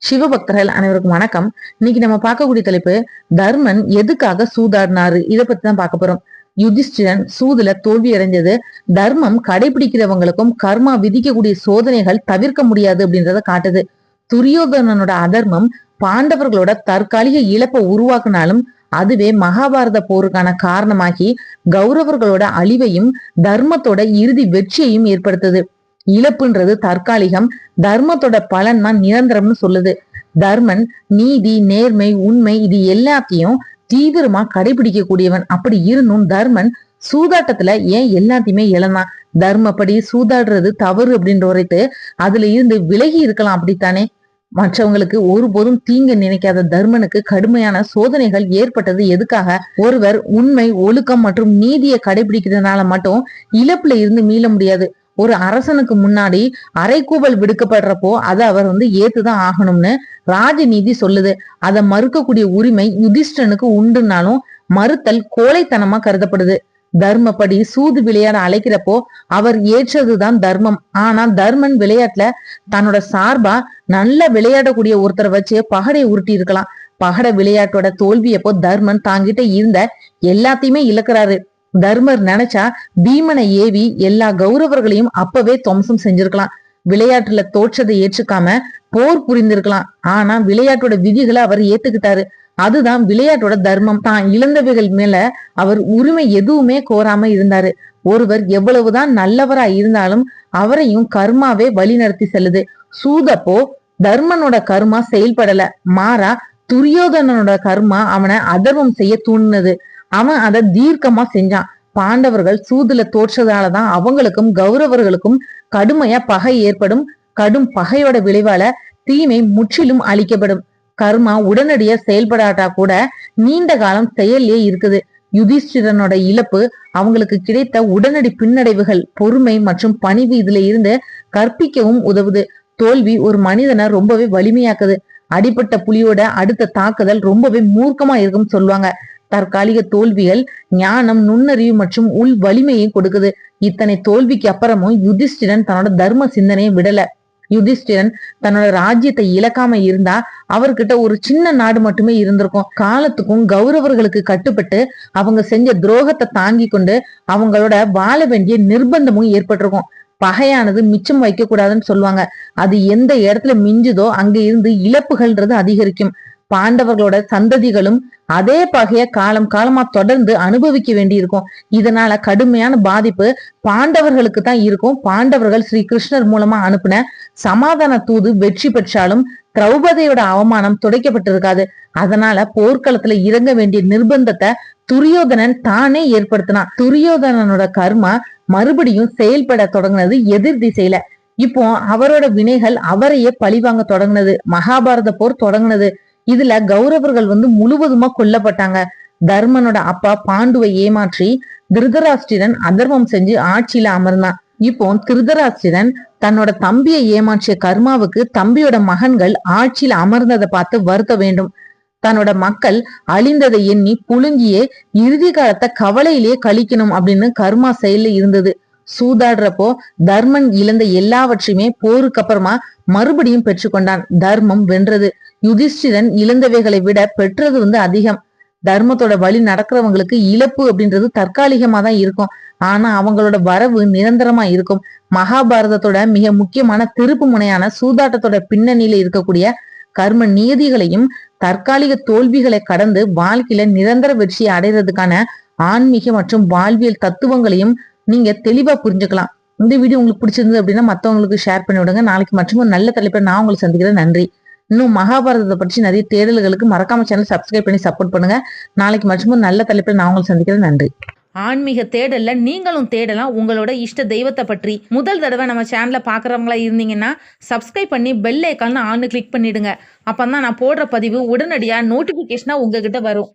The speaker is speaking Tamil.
சிவபக்தர்கள் அனைவருக்கும் வணக்கம். இன்னைக்கு நம்ம பார்க்கக்கூடிய தலைப்பு, தர்மன் எதுக்காக சூதாடினாரு, இத பத்தி தான் பார்க்க போறோம். யுதிஷ்டிரன் சூதுல தோல்வி அடைஞ்சது தர்மம் கடைபிடிக்கிறவங்களுக்கும் கர்மா விதிக்கக்கூடிய சோதனைகள் தவிர்க்க முடியாது அப்படின்றத காட்டுது. துரியோதனனோட அதர்மம் பாண்டவர்களோட தற்காலிக இழப்பை உருவாக்குனாலும் அதுவே மகாபாரத போருக்கான காரணமாகி கௌரவர்களோட அழிவையும் தர்மத்தோட இறுதி வெற்றியையும் ஏற்படுத்துது. இழப்புன்றது தற்காலிகம், தர்மத்தோட பலன் தான் நிரந்தரம்னு சொல்லுது. தர்மன் நீதி, நேர்மை, உண்மை இது எல்லாத்தையும் தீவிரமா கடைபிடிக்க கூடியவன். அப்படி இருந்தும் தர்மன் சூதாட்டத்துல ஏன் எல்லாத்தையுமே இழந்தான்? தர்மப்படி சூதாடுறது தவறு அப்படின்ற வரைத்து அதுல இருந்து விலகி இருக்கலாம், அப்படித்தானே? மற்றவங்களுக்கு ஒருபோதும் தீங்கு நினைக்காத தர்மனுக்கு கடுமையான சோதனைகள் ஏற்பட்டது எதுக்காக? ஒருவர் உண்மை, ஒழுக்கம் மற்றும் நீதியை கடைபிடிக்கிறதுனால மட்டும் இழப்புல இருந்து மீள முடியாது. ஒரு அரசனுக்கு முன்னாடி அரைக்கூவல் விடுக்கப்படுறப்போ அதை அவர் ஏத்துதான் ஆகணும்னு ராஜநீதி சொல்லுது. அதை மறுக்கக்கூடிய உரிமை யுதிஷ்டனுக்கு உண்டுனாலும் மறுத்தல் கோழைத்தனமா கருதப்படுது. தர்மப்படி சூது விளையாட அழைக்கிறப்போ அவர் ஏற்றதுதான் தர்மம். ஆனா தர்மன் விளையாட்டுல தன்னோட சார்பா நல்லா விளையாடக்கூடிய ஒருத்தரை வச்சு பகடை உருட்டி இருக்கலாம். பகட விளையாட்டோட தோல்வியப்போ தர்மன் தாங்கிட்ட இருந்த எல்லாத்தையுமே இழக்கிறாரு. தர்மர் நினைச்சா பீமனை ஏவி எல்லா கௌரவர்களையும் அப்பவே துவம்சம் செஞ்சிருக்கலாம். விளையாட்டுல தோற்றதை ஏற்றுக்காம போர் புரிந்திருக்கலாம். ஆனா விளையாட்டோட விதிகளை அவர் ஏத்துக்கிட்டாரு. அதுதான் விளையாட்டோட தர்மம். தான் இழந்தவைகள் மேல அவர் உரிமை எதுவுமே கோராம இருந்தாரு. ஒருவர் எவ்வளவுதான் நல்லவரா இருந்தாலும் அவரையும் கர்மாவே வழி நடத்தி செல்லுது. சூதப்போ தர்மனோட கர்மா செயல்படல, மாறா துரியோதனனோட கர்மா அவனை அதர்மம் செய்ய தூண்டினது. அவன் அதை தீர்க்கமா செஞ்சான். பாண்டவர்கள் சூதுல தோற்றதாலதான் அவங்களுக்கும் கௌரவர்களுக்கும் கடுமையா பகை ஏற்படும். கடும் பகையோட விளைவால தீமை முற்றிலும் அழிக்கப்படும். கர்மா உடனடியா செயல்படாட்டா கூட நீண்ட காலம் செயல்லே இருக்குது. யுதிஷ்டிரனோட இழப்பு அவங்களுக்கு கிடைத்த உடனடி பின்னடைவுகள், பொறுமை மற்றும் பணிவு இதுல இருந்து கற்பிக்கவும் உதவுது. தோல்வி ஒரு மனிதனை ரொம்பவே வலிமையாக்குது. அடிப்பட்ட புலியோட அடுத்த தாக்குதல் ரொம்பவே மூர்க்கமா இருக்கும்னு சொல்லுவாங்க. தற்காலிக தோல்விகள் ஞானம், நுண்ணறிவு மற்றும் உள் வலிமையை கொடுக்குது. இத்தனை தோல்விக்கு அப்புறமும் யுதிஷ்டிரன் தன்னோட தர்ம சிந்தனையை விடல. யுதிஷ்டிரன் தன்னோட ராஜ்யத்தை இழக்காம இருந்தா அவர்கிட்ட ஒரு சின்ன நாடு மட்டுமே இருந்திருக்கும். காலத்துக்கும் கௌரவர்களுக்கு கட்டுப்பட்டு அவங்க செஞ்ச துரோகத்தை தாங்கி கொண்டு அவங்களோட வாழ வேண்டிய நிர்பந்தமும் ஏற்பட்டிருக்கும். பகையானது மிச்சம் வைக்க கூடாதுன்னு சொல்லுவாங்க. அது எந்த இடத்துல மிஞ்சுதோ அங்க இருந்து இழப்புகள்ன்றது அதிகரிக்கும். பாண்டவர்களோட சந்ததிகளும் அதே பகைய காலம் காலமா தொடர்ந்து அனுபவிக்க வேண்டி இருக்கும். இதனால கடுமையான பாதிப்பு பாண்டவர்களுக்கு தான் இருக்கும். பாண்டவர்கள் ஸ்ரீ கிருஷ்ணர் மூலமா அனுப்பின சமாதான தூது வெற்றி பெற்றாலும் திரௌபதியோட அவமானம் துடைக்கப்பட்டிருக்காது. அதனால போர்க்களத்துல இறங்க வேண்டிய நிர்பந்தத்தை துரியோதனன் தானே ஏற்படுத்தினான். துரியோதனனோட கர்மா மறுபடியும் செயல்பட தொடங்கினது எதிர் திசையில. இப்போ அவரோட வினைகள் அவரையே பழிவாங்க தொடங்கினது. மகாபாரத போர் தொடங்கினது. இதுல கௌரவர்கள் முழுவதுமா கொல்லப்பட்டாங்க. தர்மனோட அப்பா பாண்டுவை ஏமாற்றி திருதராஷ்டிரன் அதர்மம் செஞ்சு ஆட்சியில அமர்ந்தான். இப்போ திருதராஷ்டிரன் தன்னோட தம்பியை ஏமாற்றிய கர்மாவுக்கு தம்பியோட மகன்கள் ஆட்சியில அமர்ந்ததை பார்த்து வருத்த வேண்டும். தன்னோட மக்கள் அழிந்ததை எண்ணி புழுங்கியே இறுதி காலத்தை கவலையிலேயே கழிக்கணும் அப்படின்னு கர்மா செயல்ல இருந்தது. சூதாடுறப்போ தர்மன் இழந்த எல்லாவற்றையுமே போருக்கு அப்புறமா மறுபடியும் பெற்றுக்கொண்டான். தர்மம் வென்றது. யுதிஷ்டிரன் இழந்தவைகளை விட பெற்றது அதிகம். தர்மத்தோட வழி நடக்கிறவங்களுக்கு இழப்பு அப்படின்றது தற்காலிகமா தான் இருக்கும். ஆனா அவங்களோட வரவு நிரந்தரமா இருக்கும். மகாபாரதத்தோட மிக முக்கியமான திருப்பு முனையான சூதாட்டத்தோட பின்னணியில இருக்கக்கூடிய கர்ம நியதிகளையும் தற்காலிக தோல்விகளை கடந்து வாழ்க்கையில நிரந்தர வெற்றியை அடைறதுக்கான ஆன்மீக மற்றும் வாழ்வியல் தத்துவங்களையும் நீங்க தெளிவா புரிஞ்சுக்கலாம். இந்த வீடியோ உங்களுக்கு பிடிச்சிருந்தது அப்படின்னா மத்தவங்களுக்கு ஷேர் பண்ணி விடுங்க. நாளைக்கு மற்றும் ஒரு நல்ல தலைப்புல நான் உங்களுக்கு சந்திக்கிறேன். நன்றி. இன்னும் மகாபாரதத்தை பற்றி நிறைய தேடல்களுக்கு மறக்காம சேனல் சப்ஸ்கிரைப் பண்ணி சப்போர்ட் பண்ணுங்க. நாளைக்கு மற்றும் ஒரு நல்ல தலைப்புல நான் உங்களுக்கு சந்திக்கிறேன். நன்றி. ஆன்மீக தேடல்ல நீங்களும் தேடலாம் உங்களோட இஷ்ட தெய்வத்தை பற்றி. முதல் தடவை நம்ம சேனலை பார்க்குறவங்களா இருந்தீங்கன்னா சப்ஸ்கிரைப் பண்ணி பெல் ஐக்கான் ஆன்னு கிளிக் பண்ணிடுங்க. அப்பதான் நான் போடுற பதிவு உடனடியாக நோட்டிஃபிகேஷனாக உங்ககிட்ட வரும்.